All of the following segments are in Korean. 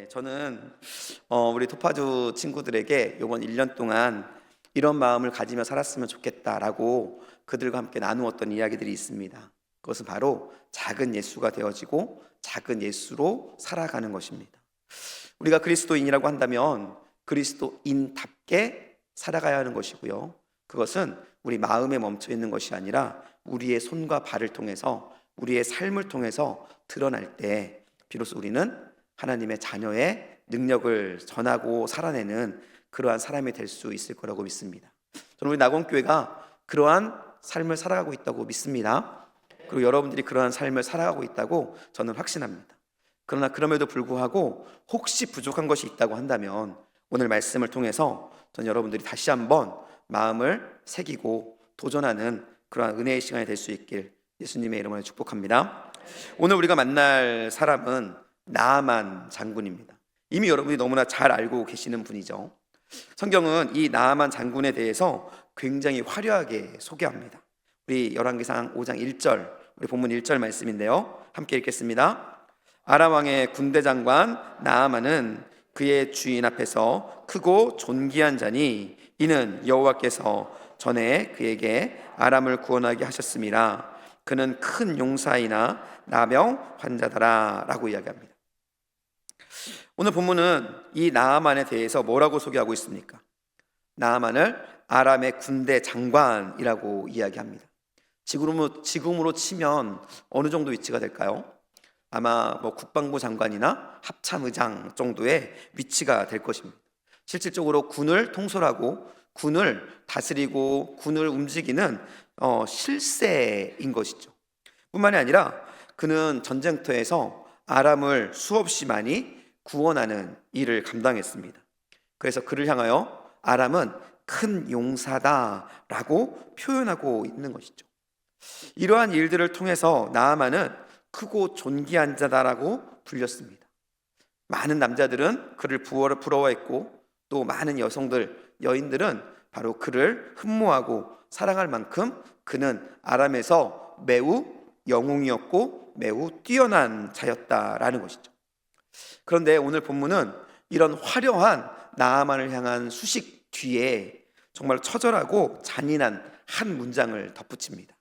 저는 우리 토파주 친구들에게 이번 1년 동안 이런 마음을 가지며 살았으면 좋겠다라고 그들과 함께 나누었던 이야기들이 있습니다. 그것은 바로 작은 예수가 되어지고 작은 예수로 살아가는 것입니다. 우리가 그리스도인이라고 한다면 그리스도인답게 살아가야 하는 것이고요. 그것은 우리 마음에 멈춰 있는 것이 아니라 우리의 손과 발을 통해서, 우리의 삶을 통해서 드러날 때 비로소 우리는 하나님의 자녀의 능력을 전하고 살아내는 그러한 사람이 될 수 있을 거라고 믿습니다. 저는 우리 낙원교회가 그러한 삶을 살아가고 있다고 믿습니다. 그리고 여러분들이 그러한 삶을 살아가고 있다고 저는 확신합니다. 그러나 그럼에도 불구하고 혹시 부족한 것이 있다고 한다면 오늘 말씀을 통해서 전 여러분들이 다시 한번 마음을 새기고 도전하는 그러한 은혜의 시간이 될 수 있길 예수님의 이름으로 축복합니다. 오늘 우리가 만날 사람은 나아만 장군입니다. 이미 여러분이 너무나 잘 알고 계시는 분이죠. 성경은 이 나아만 장군에 대해서 굉장히 화려하게 소개합니다. 우리 열왕기상 5장 1절, 우리 본문 1절 말씀인데요, 함께 읽겠습니다. 아람 왕의 군대 장관 나아만은 그의 주인 앞에서 크고 존귀한 자니 이는 여호와께서 전에 그에게 아람을 구원하게 하셨음이라. 그는 큰 용사이나 나병 환자더라 라고 이야기합니다. 오늘 본문은 이 나아만에 대해서 뭐라고 소개하고 있습니까? 나아만을 아람의 군대 장관이라고 이야기합니다. 지금으로 치면 어느 정도 위치가 될까요? 아마 국방부 장관이나 합참의장 정도의 위치가 될 것입니다. 실질적으로 군을 통솔하고 군을 다스리고 군을 움직이는 실세인 것이죠. 뿐만이 아니라 그는 전쟁터에서 아람을 수없이 많이 구원하는 일을 감당했습니다. 그래서 그를 향하여 아람은 큰 용사다라고 표현하고 있는 것이죠. 이러한 일들을 통해서 나아만은 크고 존귀한 자다라고 불렸습니다. 많은 남자들은 그를 부러워했고 또 많은 여인들은 바로 그를 흠모하고 사랑할 만큼 그는 아람에서 매우 영웅이었고 매우 뛰어난 자였다라는 것이죠. 그런데 오늘 본문은 이런 화려한 나아만을 향한 수식 뒤에 정말 처절하고 잔인한 한 문장을 덧붙입니다.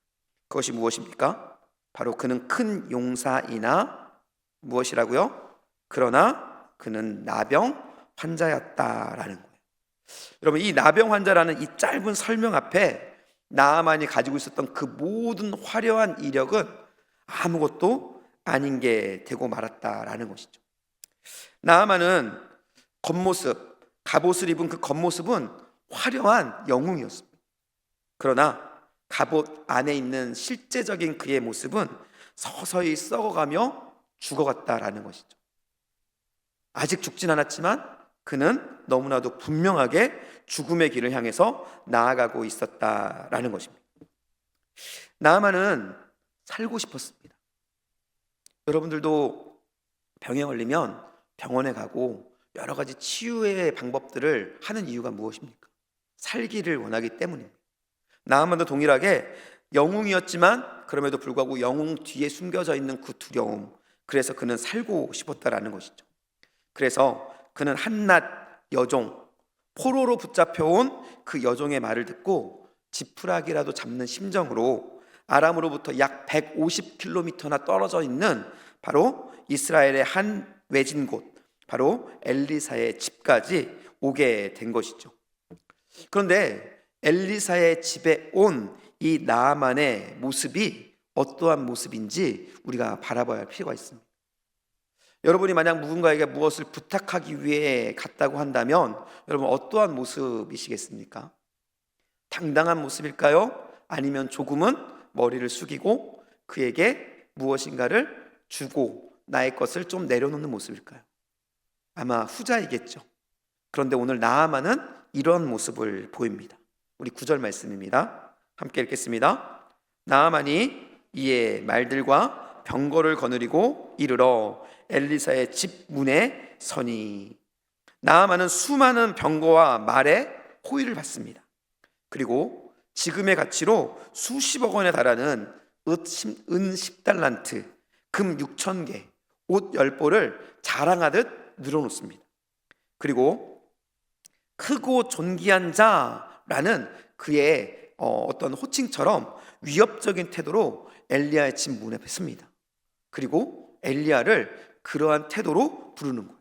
그것이 무엇입니까? 바로 그는 큰 용사이나 무엇이라고요? 그러나 그는 나병 환자였다라는 거예요. 여러분, 이 나병 환자라는 이 짧은 설명 앞에 나아만이 가지고 있었던 그 모든 화려한 이력은 아무것도 아닌 게 되고 말았다라는 것이죠. 나아만은 갑옷을 입은 그 겉모습은 화려한 영웅이었습니다. 그러나 갑옷 안에 있는 실제적인 그의 모습은 서서히 썩어가며 죽어갔다라는 것이죠. 아직 죽진 않았지만 그는 너무나도 분명하게 죽음의 길을 향해서 나아가고 있었다라는 것입니다. 나아만은 살고 싶었습니다. 여러분들도 병에 걸리면 병원에 가고 여러 가지 치유의 방법들을 하는 이유가 무엇입니까? 살기를 원하기 때문입니다. 나아만도 동일하게 영웅이었지만 그럼에도 불구하고 영웅 뒤에 숨겨져 있는 그 두려움, 그래서 그는 살고 싶었다라는 것이죠. 그래서 그는 한낱 여종, 포로로 붙잡혀온 그 여종의 말을 듣고 지푸라기라도 잡는 심정으로 아람으로부터 약 150km나 떨어져 있는 바로 이스라엘의 한 외진 곳, 바로 엘리사의 집까지 오게 된 것이죠. 그런데 엘리사의 집에 온 이 나아만의 모습이 어떠한 모습인지 우리가 바라봐야 할 필요가 있습니다. 여러분이 만약 누군가에게 무엇을 부탁하기 위해 갔다고 한다면 여러분 어떠한 모습이시겠습니까? 당당한 모습일까요? 아니면 조금은 머리를 숙이고 그에게 무엇인가를 주고 나의 것을 좀 내려놓는 모습일까요? 아마 후자이겠죠. 그런데 오늘 나아만은 이런 모습을 보입니다. 우리 9절 말씀입니다. 함께 읽겠습니다. 나아만이 이에 말들과 병거를 거느리고 이르러 엘리사의 집 문에 서니, 나아만은 수많은 병거와 말에 호의를 받습니다. 그리고 지금의 가치로 수십억 원에 달하는 은 10달란트, 금 6,000개, 옷 10벌을 자랑하듯 늘어놓습니다. 그리고 크고 존귀한 자라는 그의 어떤 호칭처럼 위협적인 태도로 엘리야의 집 문에 뱉습니다. 그리고 엘리야를 그러한 태도로 부르는 거예요.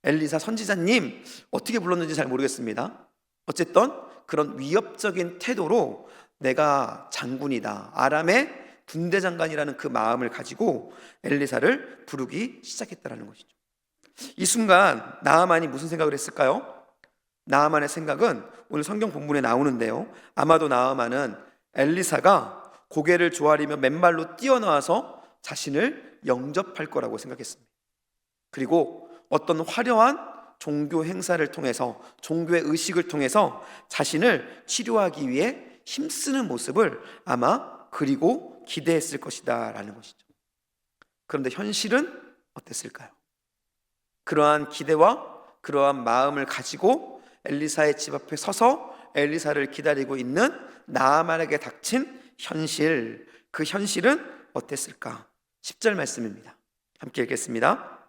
엘리사 선지자님 어떻게 불렀는지 잘 모르겠습니다. 어쨌든 그런 위협적인 태도로 내가 장군이다, 아람의 군대장관이라는 그 마음을 가지고 엘리사를 부르기 시작했다는 것이죠. 이 순간 나아만이 무슨 생각을 했을까요? 나아만의 생각은 오늘 성경 본문에 나오는데요, 아마도 나아만은 엘리사가 고개를 조아리며 맨발로 뛰어나와서 자신을 영접할 거라고 생각했습니다. 그리고 어떤 화려한 종교 행사를 통해서, 종교의 의식을 통해서 자신을 치료하기 위해 힘쓰는 모습을 아마 그리고 기대했을 것이다 라는 것이죠. 그런데 현실은 어땠을까요? 그러한 기대와 그러한 마음을 가지고 엘리사의 집 앞에 서서 엘리사를 기다리고 있는 나아만에게 닥친 현실, 그 현실은 어땠을까? 10절 말씀입니다. 함께 읽겠습니다.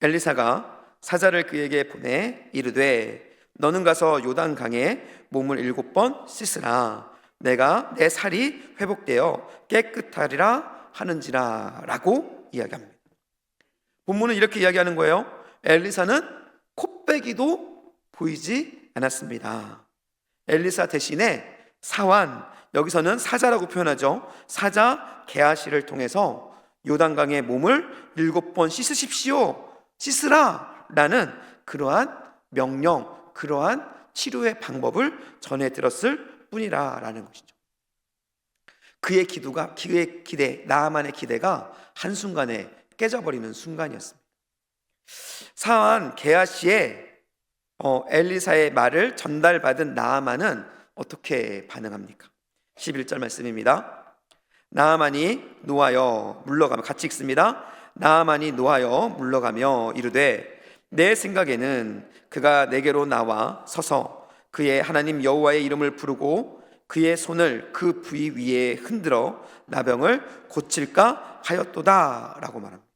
엘리사가 사자를 그에게 보내 이르되 너는 가서 요단강에 몸을 7번 씻으라. 내가 내 살이 회복되어 깨끗하리라 하는지라 라고 이야기합니다. 본문은 이렇게 이야기하는 거예요. 엘리사는 코빼기도 보이지 않았습니다. 엘리사 대신에 사환, 여기서는 사자라고 표현하죠. 사자 게하시를 통해서 요단강에 몸을 7번 씻으십시오, 씻으라 라는 그러한 명령, 그러한 치료의 방법을 전해 들었을 뿐이라 라는 것이죠. 그의 기도가, 그의 기대, 나아만의 기대가 한순간에 깨져버리는 순간이었습니다. 사환 게하시의 엘리사의 말을 전달받은 나아만은 어떻게 반응합니까? 11절 말씀입니다. 나아만이 노하여 물러가며, 같이 읽습니다. 나아만이 노하여 물러가며 이르되 내 생각에는 그가 내게로 나와 서서 그의 하나님 여호와의 이름을 부르고 그의 손을 그 부위 위에 흔들어 나병을 고칠까 하였도다 라고 말합니다.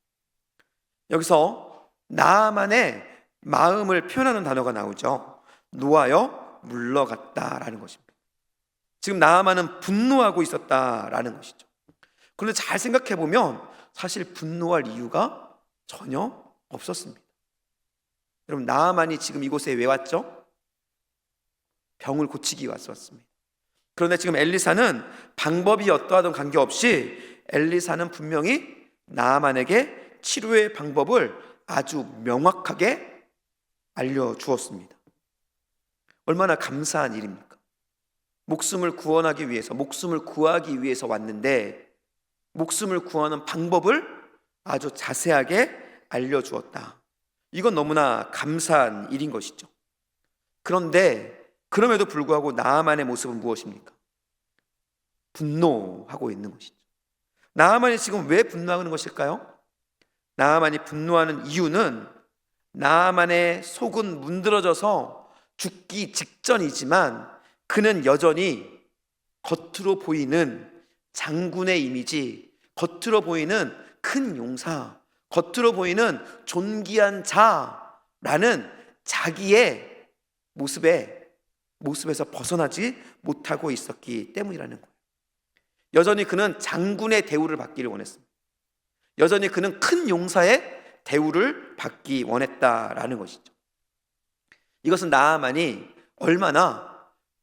여기서 나아만의 마음을 표현하는 단어가 나오죠. 노하여 물러갔다라는 것입니다. 지금 나아만은 분노하고 있었다라는 것이죠. 그런데 잘 생각해 보면 사실 분노할 이유가 전혀 없었습니다. 여러분, 나아만이 지금 이곳에 왜 왔죠? 병을 고치기 위해서 왔습니다. 그런데 지금 엘리사는 방법이 어떠하든 관계없이 엘리사는 분명히 나아만에게 치료의 방법을 아주 명확하게 알려주었습니다. 얼마나 감사한 일입니까? 목숨을 구원하기 위해서, 목숨을 구하기 위해서 왔는데 목숨을 구하는 방법을 아주 자세하게 알려주었다. 이건 너무나 감사한 일인 것이죠. 그런데 그럼에도 불구하고 나아만의 모습은 무엇입니까? 분노하고 있는 것이죠. 나아만이 지금 왜 분노하는 것일까요? 나아만이 분노하는 이유는 나아만의 속은 문드러져서 죽기 직전이지만 그는 여전히 겉으로 보이는 장군의 이미지, 겉으로 보이는 큰 용사, 겉으로 보이는 존귀한 자라는 자기의 모습에서 벗어나지 못하고 있었기 때문이라는 거예요. 여전히 그는 장군의 대우를 받기를 원했습니다. 여전히 그는 큰 용사의 대우를 받기 원했다라는 것이죠. 이것은 나아만이 얼마나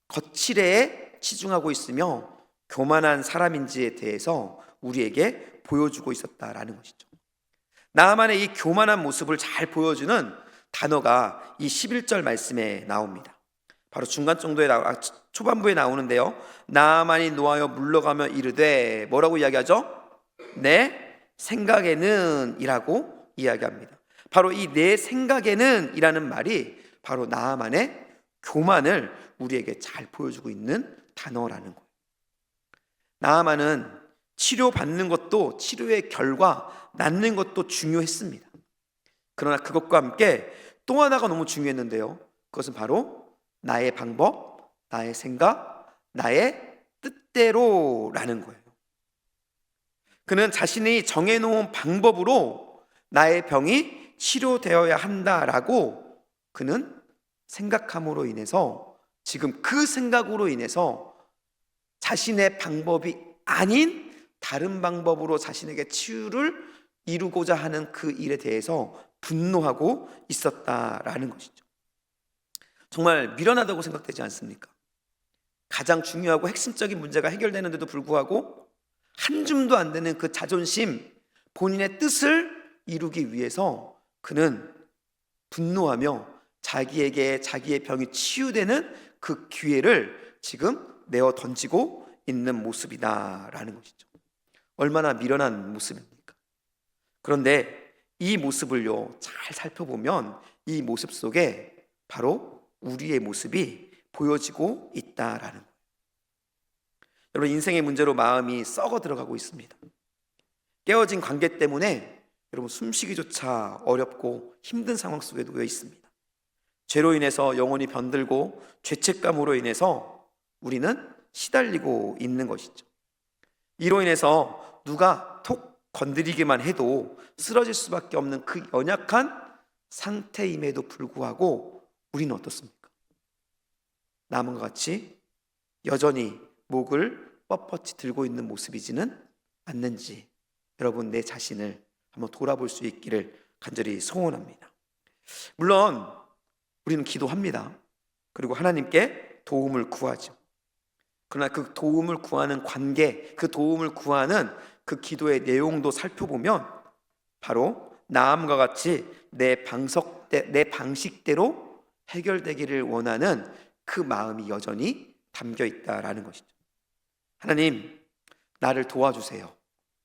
거칠애에 치중하고 있으며 교만한 사람인지에 대해서 우리에게 보여주고 있었다라는 것이죠. 나아만의 이 교만한 모습을 잘 보여주는 단어가 이 11절 말씀에 나옵니다. 바로 중간 정도에 초반부에 나오는데요. 나아만이 노하여 물러가며 이르되 뭐라고 이야기하죠? 내 생각에는 이라고 이야기합니다. 바로 이 내 생각에는 이라는 말이 바로 나아만의 교만을 우리에게 잘 보여주고 있는 단어라는 거예요. 나아만은 치료받는 것도, 치료의 결과 낫는 것도 중요했습니다. 그러나 그것과 함께 또 하나가 너무 중요했는데요. 그것은 바로 나의 방법, 나의 생각, 나의 뜻대로라는 거예요. 그는 자신이 정해놓은 방법으로 나의 병이 치료되어야 한다라고 그는 생각함으로 인해서 지금 그 생각으로 인해서 자신의 방법이 아닌 다른 방법으로 자신에게 치유를 이루고자 하는 그 일에 대해서 분노하고 있었다라는 것이죠. 정말 미련하다고 생각되지 않습니까? 가장 중요하고 핵심적인 문제가 해결되는데도 불구하고 한 줌도 안 되는 그 자존심, 본인의 뜻을 이루기 위해서 그는 분노하며 자기에게 자기의 병이 치유되는 그 기회를 지금 내어 던지고 있는 모습이다라는 것이죠. 얼마나 미련한 모습입니까? 그런데 이 모습을요, 잘 살펴보면 이 모습 속에 바로 우리의 모습이 보여지고 있다라는 거예요. 여러분, 인생의 문제로 마음이 썩어 들어가고 있습니다. 깨어진 관계 때문에 여러분 숨쉬기조차 어렵고 힘든 상황 속에 놓여 있습니다. 죄로 인해서 영혼이 병들고 죄책감으로 인해서 우리는 시달리고 있는 것이죠. 이로 인해서 누가 톡 건드리기만 해도 쓰러질 수밖에 없는 그 연약한 상태임에도 불구하고 우리는 어떻습니까? 남은과 같이 여전히 목을 뻣뻣이 들고 있는 모습이지는 않는지 여러분 내 자신을 한번 돌아볼 수 있기를 간절히 소원합니다. 물론 우리는 기도합니다. 그리고 하나님께 도움을 구하죠. 그러나 그 도움을 구하는 관계, 그 도움을 구하는 그 기도의 내용도 살펴보면 바로 나음과 같이 내 방식대로 해결되기를 원하는 그 마음이 여전히 담겨 있다라는 것이죠. 하나님, 나를 도와주세요.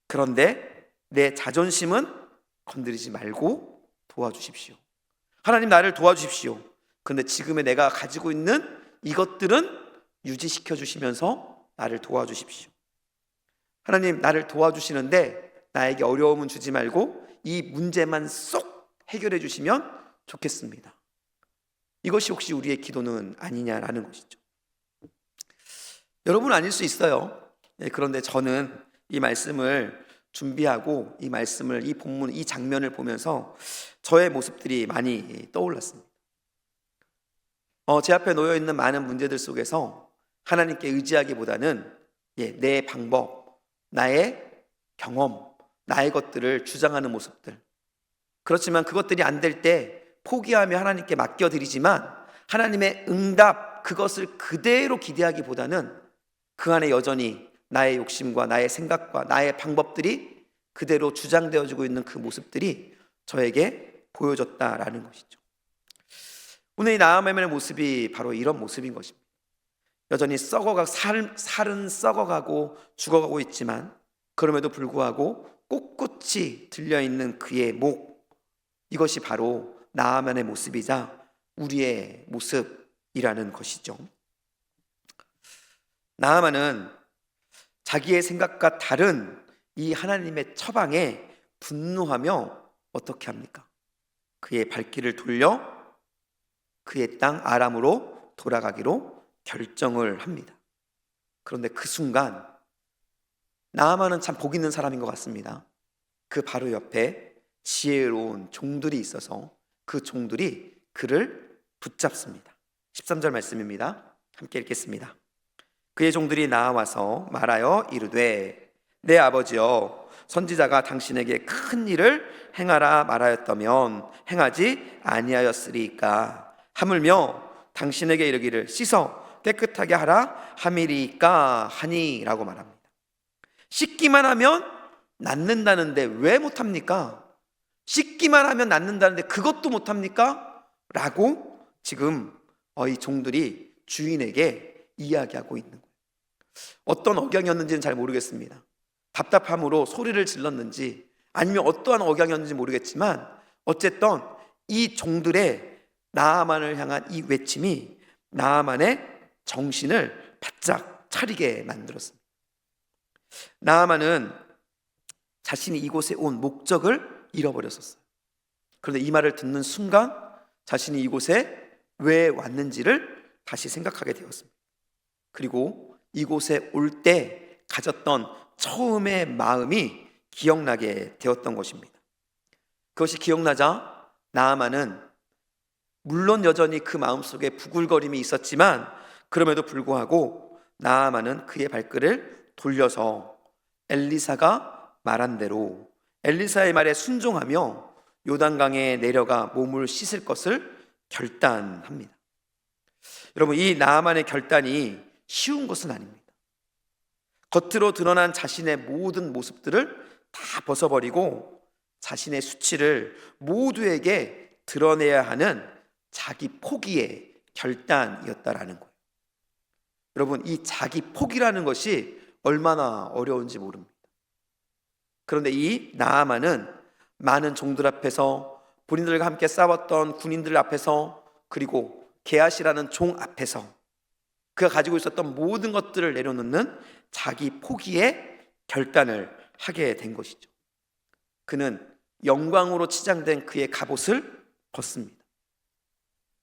그런데 내 자존심은 건드리지 말고 도와주십시오. 하나님, 나를 도와주십시오. 그런데 지금의 내가 가지고 있는 이것들은 유지시켜 주시면서 나를 도와주십시오. 하나님, 나를 도와주시는데 나에게 어려움은 주지 말고 이 문제만 쏙 해결해 주시면 좋겠습니다. 이것이 혹시 우리의 기도는 아니냐라는 것이죠. 여러분 아닐 수 있어요. 그런데 저는 이 말씀을 준비하고 이 말씀을, 이 본문, 이 장면을 보면서 저의 모습들이 많이 떠올랐습니다. 제 앞에 놓여 있는 많은 문제들 속에서 하나님께 의지하기보다는 내 방법, 나의 경험, 나의 것들을 주장하는 모습들. 그렇지만 그것들이 안 될 때 포기하며 하나님께 맡겨드리지만 하나님의 응답, 그것을 그대로 기대하기보다는 그 안에 여전히 나의 욕심과 나의 생각과 나의 방법들이 그대로 주장되어지고 있는 그 모습들이 저에게 보여졌다라는 것이죠. 오늘 이 나아만의 모습이 바로 이런 모습인 것입니다. 여전히 살은 썩어가고 죽어가고 있지만 그럼에도 불구하고 꼿꼿이 들려있는 그의 목, 이것이 바로 나아만의 모습이자 우리의 모습이라는 것이죠. 나아만은 자기의 생각과 다른 이 하나님의 처방에 분노하며 어떻게 합니까? 그의 발길을 돌려 그의 땅 아람으로 돌아가기로 결정을 합니다. 그런데 그 순간 나아만은 참 복 있는 사람인 것 같습니다. 그 바로 옆에 지혜로운 종들이 있어서 그 종들이 그를 붙잡습니다. 13절 말씀입니다. 함께 읽겠습니다. 그의 종들이 나와서 말하여 이르되 내 아버지여, 선지자가 당신에게 큰 일을 행하라 말하였다면 행하지 아니하였으리까? 하물며 당신에게 이르기를 씻어 깨끗하게 하라 함이리까 하니 라고 말합니다. 씻기만 하면 낫는다는데 왜 못합니까? 씻기만 하면 낫는다는데 그것도 못합니까? 라고 지금 이 종들이 주인에게 이야기하고 있는 거예요. 어떤 억양이었는지는 잘 모르겠습니다. 답답함으로 소리를 질렀는지 아니면 어떠한 억양이었는지 모르겠지만 어쨌든 이 종들의 나아만을 향한 이 외침이 나아만의 정신을 바짝 차리게 만들었습니다. 나아만은 자신이 이곳에 온 목적을 잃어버렸었어요. 그런데 이 말을 듣는 순간 자신이 이곳에 왜 왔는지를 다시 생각하게 되었습니다. 그리고 이곳에 올 때 가졌던 처음의 마음이 기억나게 되었던 것입니다. 그것이 기억나자 나아만은 물론 여전히 그 마음속에 부글거림이 있었지만 그럼에도 불구하고 나아만은 그의 발길을 돌려서 엘리사가 말한 대로 엘리사의 말에 순종하며 요단강에 내려가 몸을 씻을 것을 결단합니다. 여러분, 이 나아만의 결단이 쉬운 것은 아닙니다. 겉으로 드러난 자신의 모든 모습들을 다 벗어버리고 자신의 수치를 모두에게 드러내야 하는 자기 포기의 결단이었다라는 거예요. 여러분, 이 자기 포기라는 것이 얼마나 어려운지 모릅니다. 그런데 이 나아만은 많은 종들 앞에서, 본인들과 함께 싸웠던 군인들 앞에서, 그리고 게하시라는 종 앞에서 그가 가지고 있었던 모든 것들을 내려놓는 자기 포기의 결단을 하게 된 것이죠. 그는 영광으로 치장된 그의 갑옷을 벗습니다.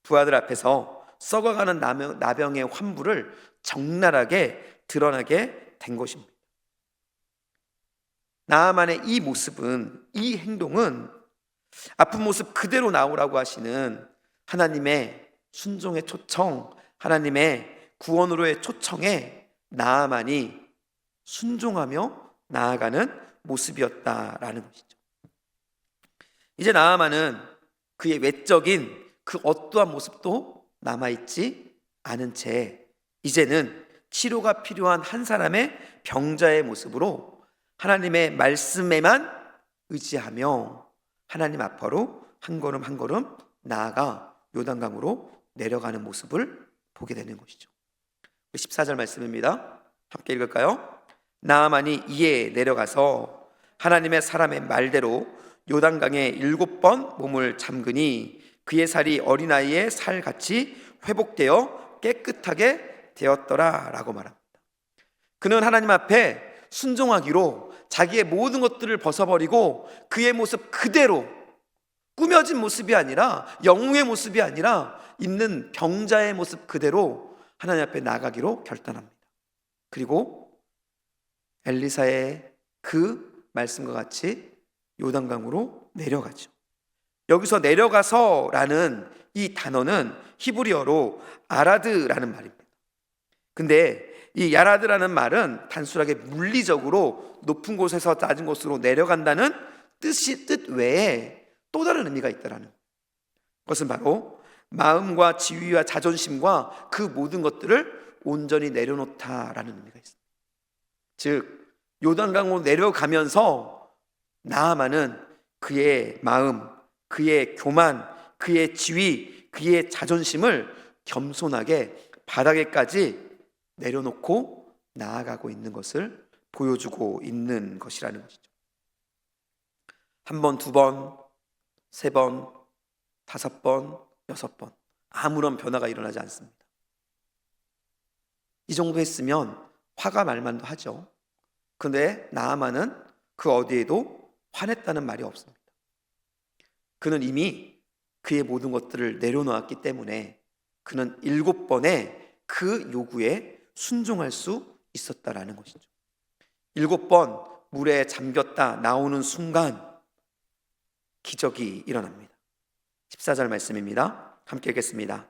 부하들 앞에서 썩어가는 나병의 환부를 적나라하게 드러나게 된 것입니다. 나아만의 이 모습은, 이 행동은 아픈 모습 그대로 나오라고 하시는 하나님의 순종의 초청, 하나님의 구원으로의 초청에 나아만이 순종하며 나아가는 모습이었다라는 것이죠. 이제 나아만은 그의 외적인 그 어떠한 모습도 남아있지 않은 채 이제는 치료가 필요한 한 사람의 병자의 모습으로 하나님의 말씀에만 의지하며 하나님 앞으로 한 걸음 한 걸음 나아가 요단강으로 내려가는 모습을 보게 되는 것이죠. 14절 말씀입니다. 함께 읽을까요? 나아만이 이에 내려가서 하나님의 사람의 말대로 요단강에 7번 몸을 잠그니 그의 살이 어린아이의 살같이 회복되어 깨끗하게 되었더라 라고 말합니다. 그는 하나님 앞에 순종하기로 자기의 모든 것들을 벗어버리고 그의 모습 그대로, 꾸며진 모습이 아니라, 영웅의 모습이 아니라 있는 병자의 모습 그대로 하나님 앞에 나가기로 결단합니다. 그리고 엘리사의 그 말씀과 같이 요단강으로 내려가죠. 여기서 내려가서라는 이 단어는 히브리어로 아라드라는 말입니다. 근데 이 야라드라는 말은 단순하게 물리적으로 높은 곳에서 낮은 곳으로 내려간다는 뜻 외에 또 다른 의미가 있다라는, 그것은 바로 마음과 지위와 자존심과 그 모든 것들을 온전히 내려놓다라는 의미가 있습니다. 즉 요단강으로 내려가면서 나아만은 그의 마음, 그의 교만, 그의 지위, 그의 자존심을 겸손하게 바닥에까지 내려놓고 나아가고 있는 것을 보여주고 있는 것이라는 것이죠. 한 번, 두 번, 세 번, 5번, 6번 아무런 변화가 일어나지 않습니다. 이 정도 했으면 화가 말만도 하죠. 그런데 나아만은 그 어디에도 화냈다는 말이 없습니다. 그는 이미 그의 모든 것들을 내려놓았기 때문에 그는 7번의 그 요구에 순종할 수 있었다라는 것이죠. 7번 물에 잠겼다 나오는 순간 기적이 일어납니다. 14절 말씀입니다. 함께 읽겠습니다.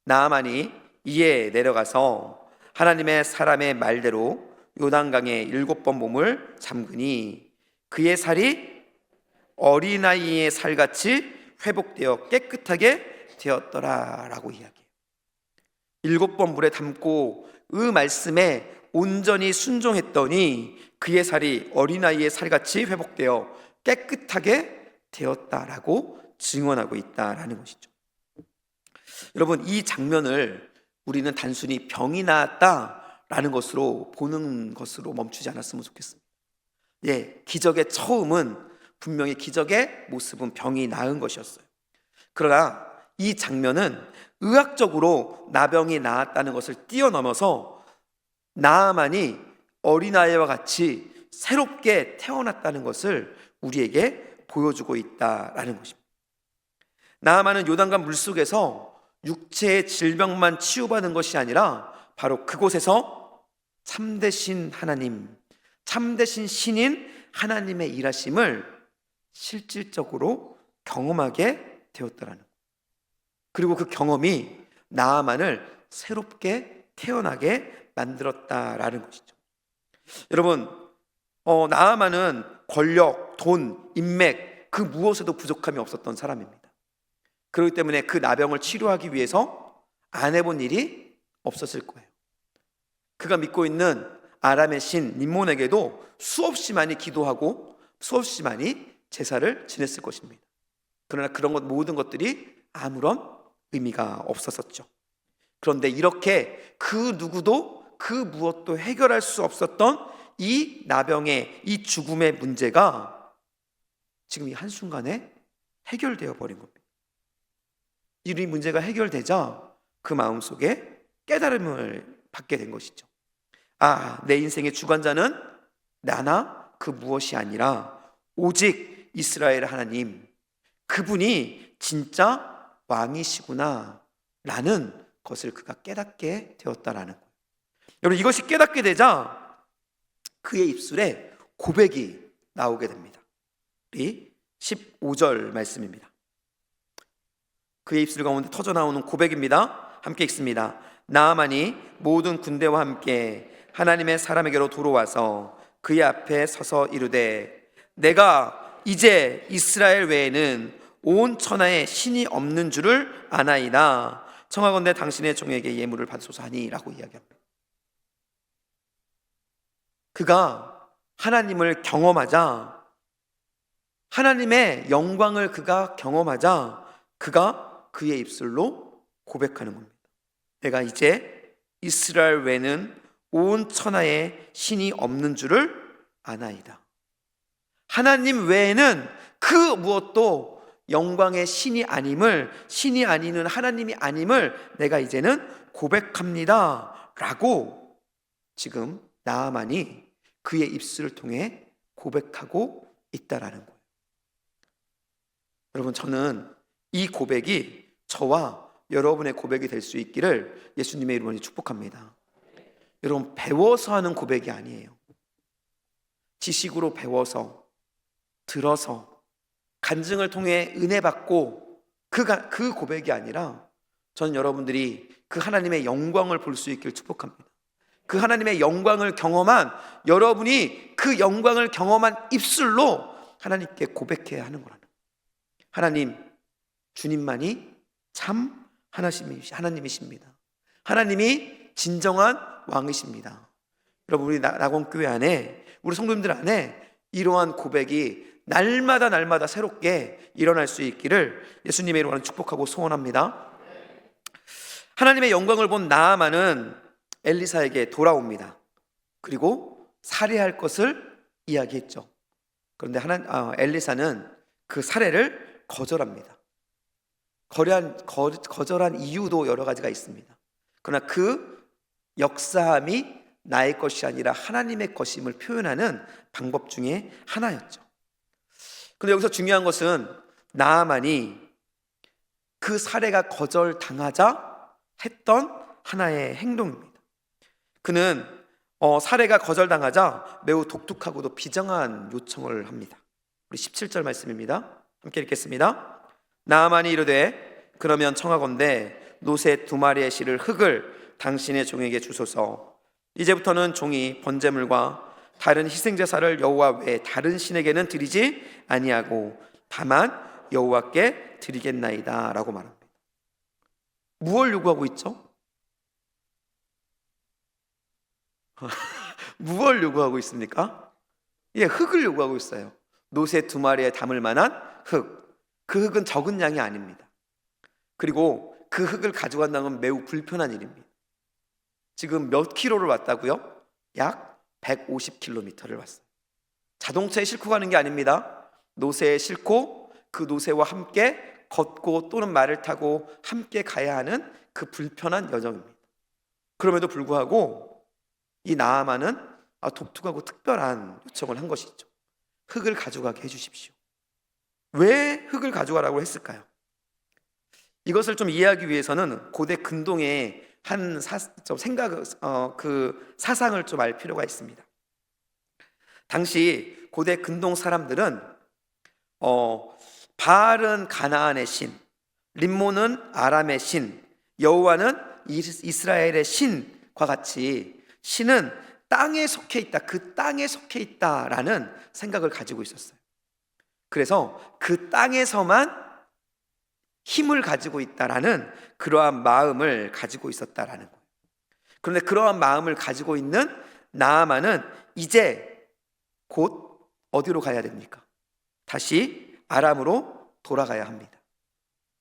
나아만이 이에 내려가서 하나님의 사람의 말대로 요단강에 7번 몸을 잠그니 그의 살이 어린아이의 살같이 회복되어 깨끗하게 되었더라 라고 이야기해요. 7번 물에 담고 그 말씀에 온전히 순종했더니 그의 살이 어린아이의 살같이 회복되어 깨끗하게 되었다라고 증언하고 있다라는 것이죠. 여러분, 이 장면을 우리는 단순히 병이 나았다라는 것으로 보는 것으로 멈추지 않았으면 좋겠습니다. 기적의 처음은 분명히 기적의 모습은 병이 나은 것이었어요. 그러나 이 장면은 의학적으로 나병이 나았다는 것을 뛰어넘어서 나아만이 어린아이와 같이 새롭게 태어났다는 것을 우리에게 보여주고 있다라는 것입니다. 나아만은 요단강 물속에서 육체의 질병만 치유받은 것이 아니라 바로 그곳에서 참되신 하나님, 참되신 신인 하나님의 일하심을 실질적으로 경험하게 되었다라는 거예요. 그리고 그 경험이 나아만을 새롭게 태어나게 만들었다라는 것이죠. 여러분, 나아만은 권력, 돈, 인맥 그 무엇에도 부족함이 없었던 사람입니다. 그렇기 때문에 그 나병을 치료하기 위해서 안 해본 일이 없었을 거예요. 그가 믿고 있는 아람의 신 림몬에게도 수없이 많이 기도하고 수없이 많이 제사를 지냈을 것입니다. 그러나 그런 모든 것들이 아무런 의미가 없었었죠. 그런데 이렇게 그 누구도 그 무엇도 해결할 수 없었던 이 나병의, 이 죽음의 문제가 지금 이 한순간에 해결되어 버린 겁니다. 이 문제가 해결되자 그 마음속에 깨달음을 받게 된 것이죠. 내 인생의 주관자는 나나 그 무엇이 아니라 오직 이스라엘 하나님, 그분이 진짜 왕이시구나 라는 것을 그가 깨닫게 되었다라는 거예요. 여러분, 이것이 깨닫게 되자 그의 입술에 고백이 나오게 됩니다. 우리 15절 말씀입니다. 그의 입술 가운데 터져나오는 고백입니다. 함께 읽습니다. 나아만이 모든 군대와 함께 하나님의 사람에게로 돌아와서 그의 앞에 서서 이르되, 내가 이제 이스라엘 외에는 온 천하에 신이 없는 줄을 아나이다. 청하건대 당신의 종에게 예물을 받소서 하니 라고 이야기합니다. 그가 하나님을 경험하자, 하나님의 영광을 그가 경험하자 그가 그의 입술로 고백하는 겁니다. 내가 이제 이스라엘 외에는 온 천하에 신이 없는 줄을 아나이다. 하나님 외에는 그 무엇도 영광의 신이 아님을, 신이 아니는 하나님이 아님을 내가 이제는 고백합니다 라고 지금 나아만이 그의 입술을 통해 고백하고 있다라는 거예요. 여러분, 저는 이 고백이 저와 여러분의 고백이 될 수 있기를 예수님의 이름으로 축복합니다. 여러분, 배워서 하는 고백이 아니에요. 지식으로 배워서, 들어서, 간증을 통해 은혜 받고 그 고백이 아니라 저는 여러분들이 그 하나님의 영광을 볼 수 있기를 축복합니다. 그 하나님의 영광을 경험한 여러분이 그 영광을 경험한 입술로 하나님께 고백해야 하는 거라는 거예요. 하나님, 주님만이 참 하나님이십니다. 하나님이 진정한 왕이십니다. 여러분, 우리 낙원교회 안에, 우리 성도님들 안에 이러한 고백이 날마다 새롭게 일어날 수 있기를 예수님의 이름으로 축복하고 소원합니다. 하나님의 영광을 본 나아만은 엘리사에게 돌아옵니다. 그리고 살해할 것을 이야기했죠. 그런데 엘리사는 그 살해를 거절합니다. 거절한 이유도 여러 가지가 있습니다. 그러나 그 역사함이 나의 것이 아니라 하나님의 것임을 표현하는 방법 중에 하나였죠. 그런데 여기서 중요한 것은 나아만이 그 살해가 거절당하자 했던 하나의 행동입니다. 그는 살해가 거절당하자 매우 독특하고도 비장한 요청을 합니다. 우리 17절 말씀입니다. 함께 읽겠습니다. 나아만이 이르되, 그러면 청하건대 노새 2마리의 실을 흙을 당신의 종에게 주소서. 이제부터는 종이 번제물과 다른 희생제사를 여호와 외에 다른 신에게는 드리지 아니하고 다만 여호와께 드리겠나이다 라고 말합니다. 무엇을 요구하고 있죠? 무엇을 요구하고 있습니까? 흙을 요구하고 있어요. 노새 2마리에 담을 만한 흙. 그 흙은 적은 양이 아닙니다. 그리고 그 흙을 가져간다는 건 매우 불편한 일입니다. 지금 몇 킬로를 왔다고요? 약 150km를 왔어요. 자동차에 싣고 가는 게 아닙니다. 노새에 싣고 그 노새와 함께 걷고 또는 말을 타고 함께 가야 하는 그 불편한 여정입니다. 그럼에도 불구하고 이 나아만은 독특하고 특별한 요청을 한 것이죠. 흙을 가져가게 해주십시오. 왜 흙을 가져가라고 했을까요? 이것을 좀 이해하기 위해서는 고대 근동의 한 사상을 좀 알 필요가 있습니다. 당시 고대 근동 사람들은 바알은 가나안의 신, 림몬은 아람의 신, 여호와는 이스라엘의 신과 같이 신은 땅에 속해 있다, 그 땅에 속해 있다라는 생각을 가지고 있었어요. 그래서 그 땅에서만 힘을 가지고 있다라는 그러한 마음을 가지고 있었다라는 거예요. 그런데 그러한 마음을 가지고 있는 나아만은 이제 곧 어디로 가야 됩니까? 다시 아람으로 돌아가야 합니다.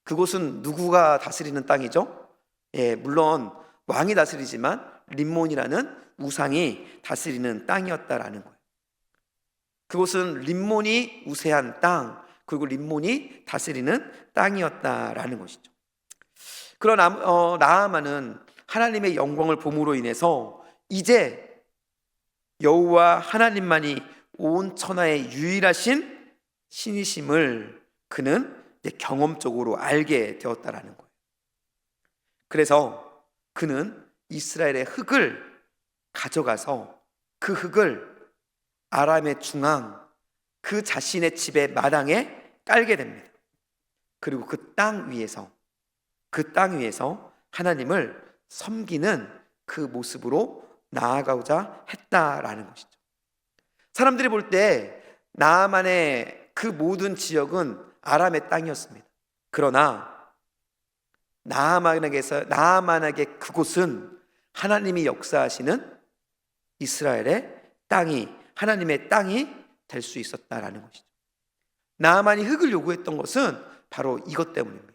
그곳은 누구가 다스리는 땅이죠? 물론 왕이 다스리지만 림몬이라는 우상이 다스리는 땅이었다라는 거예요. 그곳은 림몬이 우세한 땅, 그리고 림몬이 다스리는 땅이었다라는 것이죠. 그런 나아만은 하나님의 영광을 봄으로 인해서 이제 여호와 하나님만이 온 천하의 유일하신 신이심을 그는 경험적으로 알게 되었다라는 거예요. 그래서 그는 이스라엘의 흙을 가져가서 그 흙을 아람의 중앙, 그 자신의 집의 마당에 깔게 됩니다. 그리고 그 땅 위에서 하나님을 섬기는 그 모습으로 나아가고자 했다라는 것이죠. 사람들이 볼 때 나아만의 그 모든 지역은 아람의 땅이었습니다. 그러나 나아만에게 그곳은 하나님이 역사하시는 이스라엘의 땅이, 하나님의 땅이 될 수 있었다라는 것이죠. 나아만이 흙을 요구했던 것은 바로 이것 때문입니다.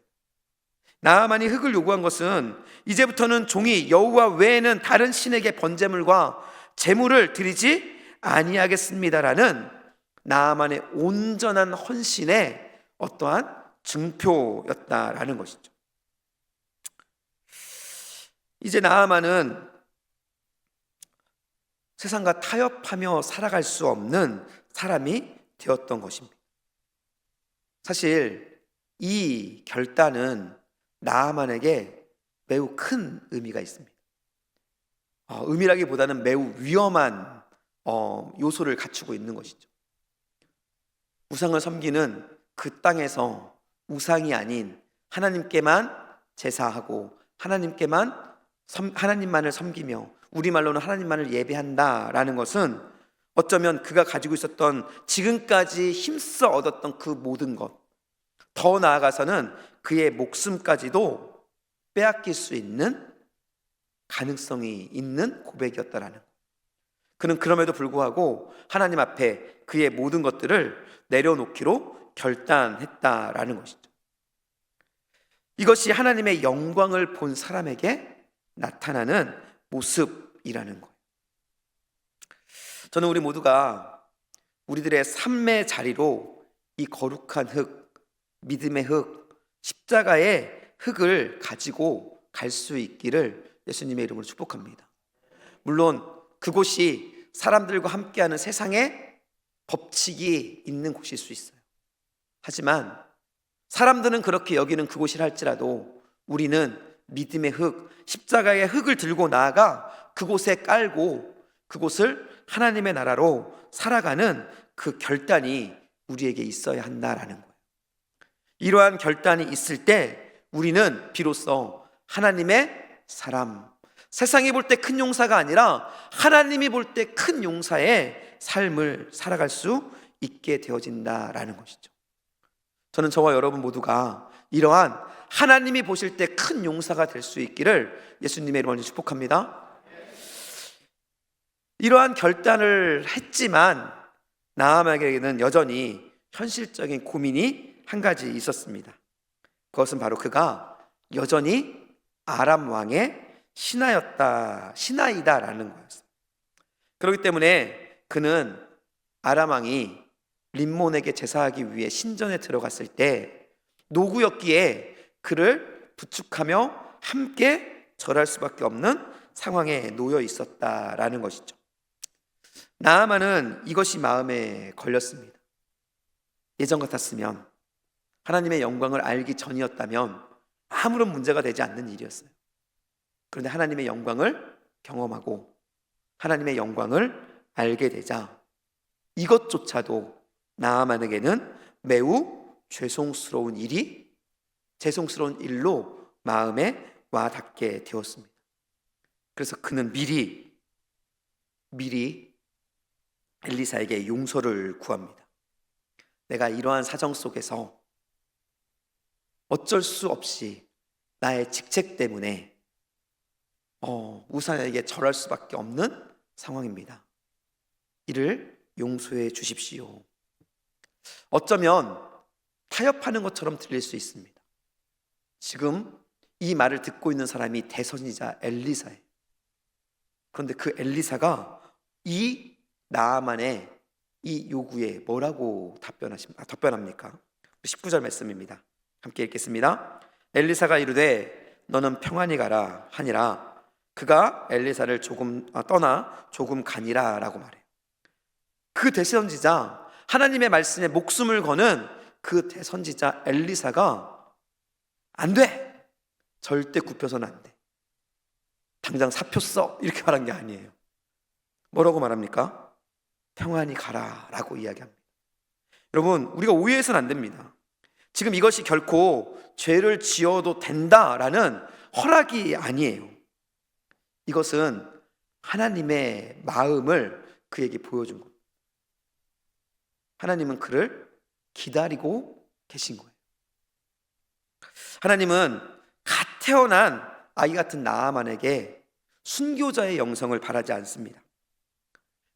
나아만이 흙을 요구한 것은 이제부터는 종이 여호와 외에는 다른 신에게 번제물과 제물을 드리지 아니하겠습니다라는 나아만의 온전한 헌신의 어떠한 증표였다라는 것이죠. 이제 나아만은 세상과 타협하며 살아갈 수 없는 사람이 되었던 것입니다. 사실 이 결단은 나아만에게 매우 큰 의미가 있습니다. 의미라기보다는 매우 위험한 요소를 갖추고 있는 것이죠. 우상을 섬기는 그 땅에서 우상이 아닌 하나님께만 제사하고 하나님만을 섬기며 우리말로는 하나님만을 예배한다라는 것은 어쩌면 그가 가지고 있었던 지금까지 힘써 얻었던 그 모든 것, 더 나아가서는 그의 목숨까지도 빼앗길 수 있는 가능성이 있는 고백이었다라는 것. 그는 그럼에도 불구하고 하나님 앞에 그의 모든 것들을 내려놓기로 결단했다라는 것이죠. 이것이 하나님의 영광을 본 사람에게 나타나는 모습이라는 거예요. 저는 우리 모두가 우리들의 삶의 자리로 이 거룩한 흙, 믿음의 흙, 십자가의 흙을 가지고 갈 수 있기를 예수님의 이름으로 축복합니다. 물론 그곳이 사람들과 함께하는 세상의 법칙이 있는 곳일 수 있어요. 하지만 사람들은 그렇게 여기는 그곳이라 할지라도 우리는 믿음의 흙, 십자가의 흙을 들고 나아가 그곳에 깔고 그곳을 하나님의 나라로 살아가는 그 결단이 우리에게 있어야 한다라는 거예요. 이러한 결단이 있을 때 우리는 비로소 하나님의 사람, 세상이 볼 때 큰 용사가 아니라 하나님이 볼 때 큰 용사의 삶을 살아갈 수 있게 되어진다라는 것이죠. 저는 저와 여러분 모두가 이러한 하나님이 보실 때 큰 용사가 될 수 있기를 예수님의 이름으로 축복합니다. 이러한 결단을 했지만 나아만에게는 여전히 현실적인 고민이 한 가지 있었습니다. 그것은 바로 그가 여전히 아람 왕의 신하이다라는 거였어요. 그렇기 때문에 그는 아람 왕이 림몬에게 제사하기 위해 신전에 들어갔을 때 노구였기에 그를 부축하며 함께 절할 수밖에 없는 상황에 놓여 있었다라는 것이죠. 나아만은 이것이 마음에 걸렸습니다. 예전 같았으면, 하나님의 영광을 알기 전이었다면 아무런 문제가 되지 않는 일이었어요. 그런데 하나님의 영광을 경험하고 하나님의 영광을 알게 되자 이것조차도 나아만에게는 매우 죄송스러운 일로 마음에 와 닿게 되었습니다. 그래서 그는 미리 엘리사에게 용서를 구합니다. 내가 이러한 사정 속에서 어쩔 수 없이 나의 직책 때문에 우사에게 절할 수밖에 없는 상황입니다. 이를 용서해 주십시오. 어쩌면 타협하는 것처럼 들릴 수 있습니다. 지금 이 말을 듣고 있는 사람이 대선지자 엘리사예요. 그런데 그 엘리사가 이 나아만의 이 요구에 뭐라고 답변합니까? 19절 말씀입니다. 함께 읽겠습니다. 엘리사가 이르되 너는 평안히 가라 하니라. 그가 엘리사를 떠나 조금 가니라 라고 말해요. 그 대선지자, 하나님의 말씀에 목숨을 거는 그 대선지자 엘리사가 안 돼! 절대 굽혀서는 안 돼. 당장 사표 써! 이렇게 말한 게 아니에요. 뭐라고 말합니까? 평안히 가라 라고 이야기합니다. 여러분, 우리가 오해해서는 안 됩니다. 지금 이것이 결코 죄를 지어도 된다라는 허락이 아니에요. 이것은 하나님의 마음을 그에게 보여준 겁니다. 하나님은 그를 기다리고 계신 거예요. 하나님은 갓 태어난 아이 같은 나아만에게 순교자의 영성을 바라지 않습니다.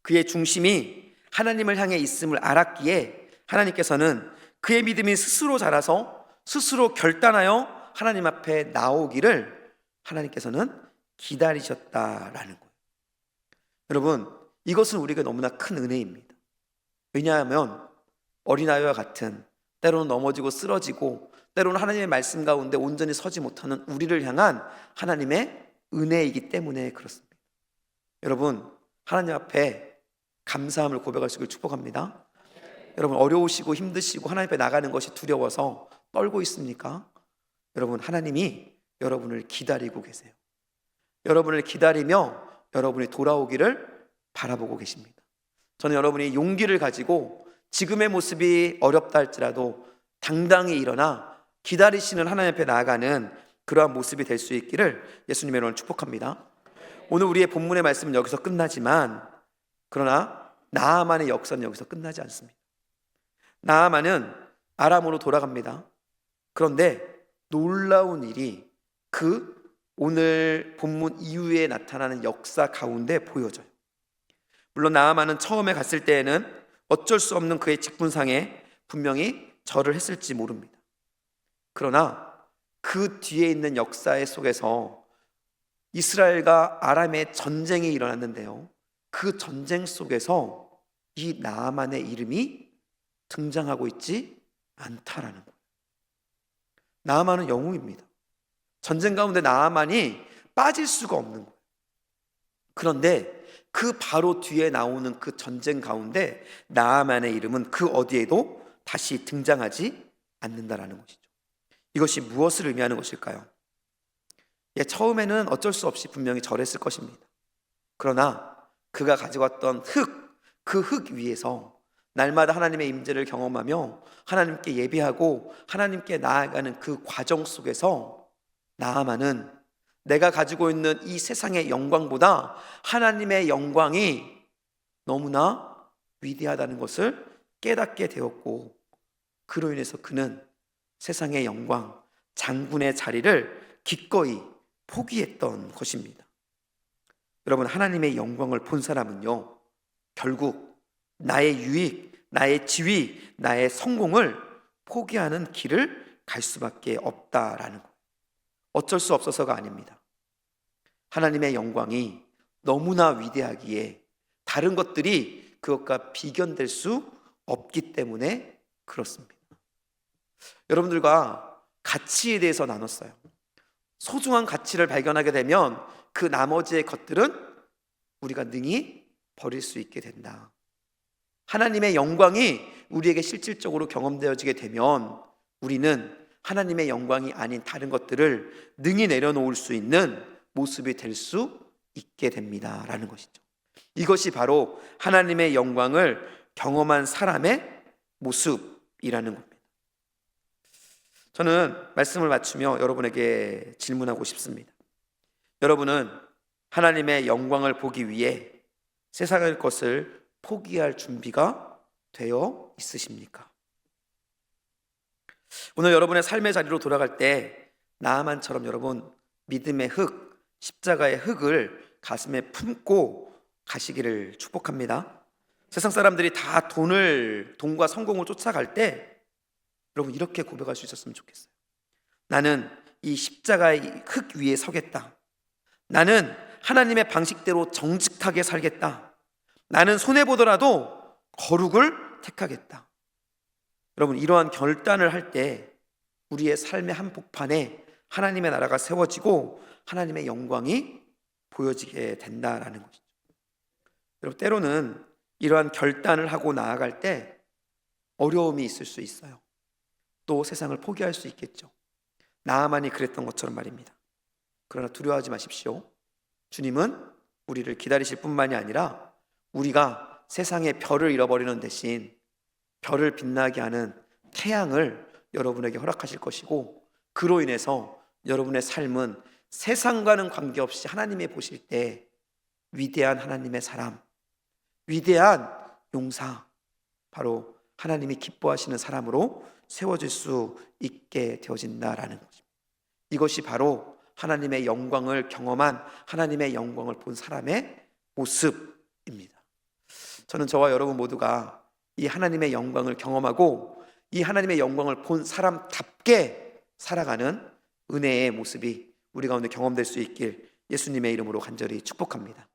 그의 중심이 하나님을 향해 있음을 알았기에 하나님께서는 그의 믿음이 스스로 자라서 스스로 결단하여 하나님 앞에 나오기를 하나님께서는 기다리셨다라는 거예요. 여러분, 이것은 우리에게 너무나 큰 은혜입니다. 왜냐하면 어린아이와 같은, 때로는 넘어지고 쓰러지고 때로는 하나님의 말씀 가운데 온전히 서지 못하는 우리를 향한 하나님의 은혜이기 때문에 그렇습니다. 여러분, 하나님 앞에 감사함을 고백할 수 있기를 축복합니다. 여러분, 어려우시고 힘드시고 하나님 앞에 나가는 것이 두려워서 떨고 있습니까? 여러분, 하나님이 여러분을 기다리고 계세요. 여러분을 기다리며 여러분이 돌아오기를 바라보고 계십니다. 저는 여러분이 용기를 가지고 지금의 모습이 어렵다 할지라도 당당히 일어나 기다리시는 하나님 앞에 나아가는 그러한 모습이 될 수 있기를 예수님의 이름으로 축복합니다. 오늘 우리의 본문의 말씀은 여기서 끝나지만, 그러나 나아만의 역사는 여기서 끝나지 않습니다. 나아만은 아람으로 돌아갑니다. 그런데 놀라운 일이 그 오늘 본문 이후에 나타나는 역사 가운데 보여져요. 물론 나아만은 처음에 갔을 때에는 어쩔 수 없는 그의 직분상에 분명히 절을 했을지 모릅니다. 그러나 그 뒤에 있는 역사의 속에서 이스라엘과 아람의 전쟁이 일어났는데요, 그 전쟁 속에서 이 나아만의 이름이 등장하고 있지 않다라는 거예요. 나아만은 영웅입니다. 전쟁 가운데 나아만이 빠질 수가 없는 거예요. 그런데 그 바로 뒤에 나오는 그 전쟁 가운데 나아만의 이름은 그 어디에도 다시 등장하지 않는다라는 것이죠. 이것이 무엇을 의미하는 것일까요? 처음에는 어쩔 수 없이 분명히 절했을 것입니다. 그러나 그가 가지고 왔던 그 흙 위에서 날마다 하나님의 임재를 경험하며 하나님께 예배하고 하나님께 나아가는 그 과정 속에서 나아만은 내가 가지고 있는 이 세상의 영광보다 하나님의 영광이 너무나 위대하다는 것을 깨닫게 되었고, 그로 인해서 그는 세상의 영광, 장군의 자리를 기꺼이 포기했던 것입니다. 여러분, 하나님의 영광을 본 사람은요, 결국 나의 유익, 나의 지위, 나의 성공을 포기하는 길을 갈 수밖에 없다라는 것. 어쩔 수 없어서가 아닙니다. 하나님의 영광이 너무나 위대하기에 다른 것들이 그것과 비견될 수 없기 때문에 그렇습니다. 여러분들과 가치에 대해서 나눴어요. 소중한 가치를 발견하게 되면 그 나머지의 것들은 우리가 능히 버릴 수 있게 된다. 하나님의 영광이 우리에게 실질적으로 경험되어지게 되면 우리는 하나님의 영광이 아닌 다른 것들을 능히 내려놓을 수 있는 모습이 될 수 있게 됩니다 라는 것이죠. 이것이 바로 하나님의 영광을 경험한 사람의 모습이라는 겁니다. 저는 말씀을 맞추며 여러분에게 질문하고 싶습니다. 여러분은 하나님의 영광을 보기 위해 세상의 것을 포기할 준비가 되어 있으십니까? 오늘 여러분의 삶의 자리로 돌아갈 때 나아만처럼 여러분 믿음의 흙, 십자가의 흙을 가슴에 품고 가시기를 축복합니다. 세상 사람들이 다 돈과 성공을 쫓아갈 때 여러분 이렇게 고백할 수 있었으면 좋겠어요. 나는 이 십자가의 흙 위에 서겠다. 나는 하나님의 방식대로 정직하게 살겠다. 나는 손해보더라도 거룩을 택하겠다. 여러분 이러한 결단을 할 때 우리의 삶의 한복판에 하나님의 나라가 세워지고 하나님의 영광이 보여지게 된다라는 것이죠. 여러분 때로는 이러한 결단을 하고 나아갈 때 어려움이 있을 수 있어요. 또 세상을 포기할 수 있겠죠. 나아만이 그랬던 것처럼 말입니다. 그러나 두려워하지 마십시오. 주님은 우리를 기다리실 뿐만이 아니라 우리가 세상의 별을 잃어버리는 대신 별을 빛나게 하는 태양을 여러분에게 허락하실 것이고, 그로 인해서 여러분의 삶은 세상과는 관계없이 하나님이 보실 때 위대한 하나님의 사람, 위대한 용사, 바로 하나님이 기뻐하시는 사람으로 세워질 수 있게 되어진다라는 거죠. 이것이 바로 하나님의 영광을 경험한, 하나님의 영광을 본 사람의 모습입니다. 저는 저와 여러분 모두가 이 하나님의 영광을 경험하고 이 하나님의 영광을 본 사람답게 살아가는 은혜의 모습이 우리 가운데 경험될 수 있길 예수님의 이름으로 간절히 축복합니다.